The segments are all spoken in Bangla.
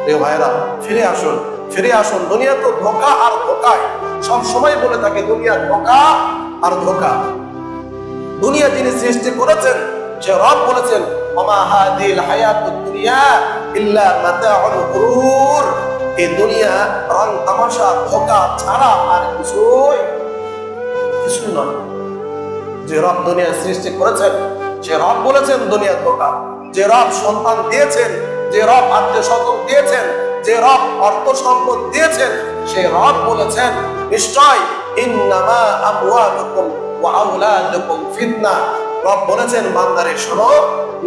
প্রিয় ভাইরা, ফিরে আসুন, ফিরে আসুন। দুনিয়া তো ধোঁকা আর ধোঁকায়, সব সময় বলে থাকে দুনিয়া ধোঁকা আর ধোঁকা। দুনিয়া যিনি সৃষ্টি করেছেন সে রব বলেছেন, ওমা হাদিল হায়াতুদ দুনিয়া ইল্লা মাতাউল গুরুর। এই দুনিয়া রং তামাশা ধোঁকা ছাড়া আর কিছুই নয়। যে রব দুনিয়া সৃষ্টি করেছেন সে রব বলেছেন দুনিয়া ধোঁকা। যে রব সন্তান দিয়েছেন, যে রব আত্মীয় স্বজন দিয়েছেন, যে রব অর্থ সম্পদ দিয়েছেন, সে রব বলেছেন নিশ্চয় ইন্নামা আমওয়ালুকুম ওয়া আওলাদুকুম ফিতনা। রব বলেছেন বান্দারে শোনো,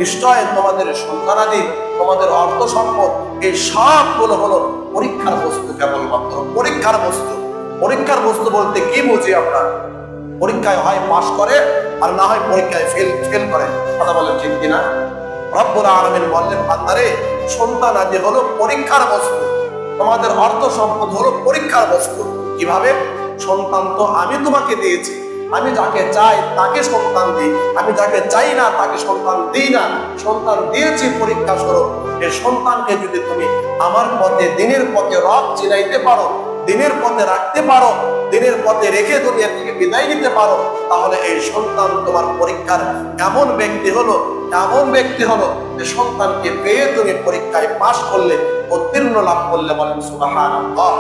নিশ্চয় তোমাদের সন্তানাদি, তোমাদের অর্থ সম্পদ, এই সবগুলো হলো পরীক্ষার বস্তু, কেবলমাত্র পরীক্ষার বস্তু। পরীক্ষার বস্তু বলতে কি বুঝি আমরা? পরীক্ষায় হয় পাস করে আর না হয় পরীক্ষায় ফেল করে। কথা বলেন ঠিক কিনা? রব্বুল আলামিন বললেন বান্দারে, সন্তান আদি হলো পরীক্ষার বস্তু, তোমাদের অর্থ সম্পদ হলো পরীক্ষার বস্তু। কিভাবে? সন্তান তো আমি তোমাকে দিয়েছি, আমি যাকে চাই তাকে সন্তান দিই, আমি যাকে চাই না তাকে সন্তান দিই না। সন্তান দিয়েছি পরীক্ষা স্বরূপ। এই সন্তানকে যদি তুমি আমার পথে, দিনের পথে রব চিনাইতে পারো, দিনের পথে রাখতে পারো, দিনের পথে রেখে দুনিয়া থেকে বিদায় নিতে পারো, তাহলে এই সন্তান তোমার পরীক্ষার এমন ব্যক্তি হলো, এমন ব্যক্তি হলো যে সন্তানকে পেয়ে তুমি পরীক্ষায় পাশ করলে, উত্তীর্ণ লাভ করলে। বলেন সুবহানাল্লাহ।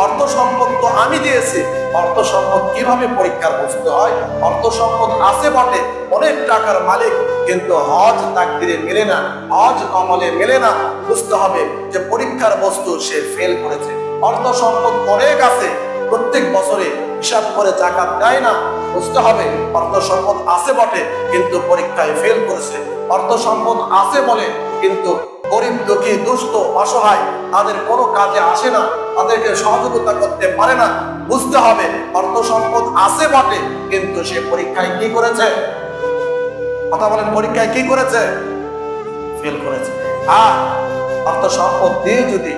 অর্থ সম্পদ তো আমি দিয়েছি। অর্থ সম্পদ কিভাবে পরীক্ষার বস্তু হয়? অর্থ সম্পদ আছে বটে, অনেক টাকার মালিক, কিন্তু হজ তাকদিরে মেলে না, হজ আমলে মেলে না। বুঝতে হবে যে পরীক্ষার বস্তু সে ফেল করেছে। অর্থ সম্পদ অনেক আছে, প্রত্যেক বছরে হিসাব করে যাকাত দেয় না। বুঝতে হবে অর্থ সম্পদ আছে বটে, কিন্তু পরীক্ষায় ফেল করেছে। অর্থ সম্পদ আছে বলে কিন্তু গরিব, দুঃখী, দুস্থ, অসহায় তাদের কোনো কাজে আসে না, তাদেরকে সহযোগিতা করতে পারে না। বুঝতে হবে অর্থ সম্পদ আছে বটে, কিন্তু সে পরীক্ষায় কি করেছে? কথা বলেন, পরীক্ষায় কি করেছে? ফেল করেছে। আর অর্থ সম্পদ দিয়ে যদি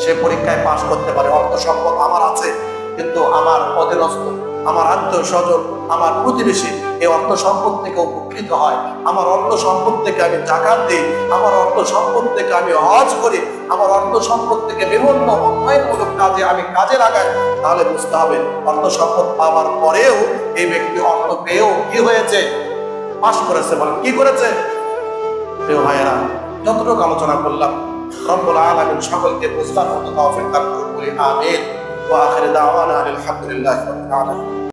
সে পরীক্ষায় পাশ করতে পারে, অর্থ সম্পদ আমার আছে কিন্তু আমার অধীনস্থ, আমার আত্মীয় স্বজন, আমার প্রতিবেশী এই অর্থ সম্পদ থেকে উপকৃত হয়, আমার অর্থ সম্পদ থেকে আমি যাকাত দিই, আমার অর্থ সম্পদ থেকে আমি হজ করি, আমার অর্থ সম্পদ থেকে বিভিন্ন উন্নয়নমূলক কাজে আমি কাজে লাগাই, তাহলে বুঝতে হবে অর্থ সম্পদ পাওয়ার পরেও এই ব্যক্তি অর্থ পেয়েও কি হয়েছে? পাশ করেছে। বলেন কি করেছে? প্রিয় ভাইয়েরা, যতটুকু আলোচনা করলাম রব্বুল আলামিন সকলকে বুঝবার মতো তৌফিক দান করুন বলি আমিন। ওয়া আখিরু দাওয়ানা আলহামদুলিল্লাহি রাব্বিল আলামিন।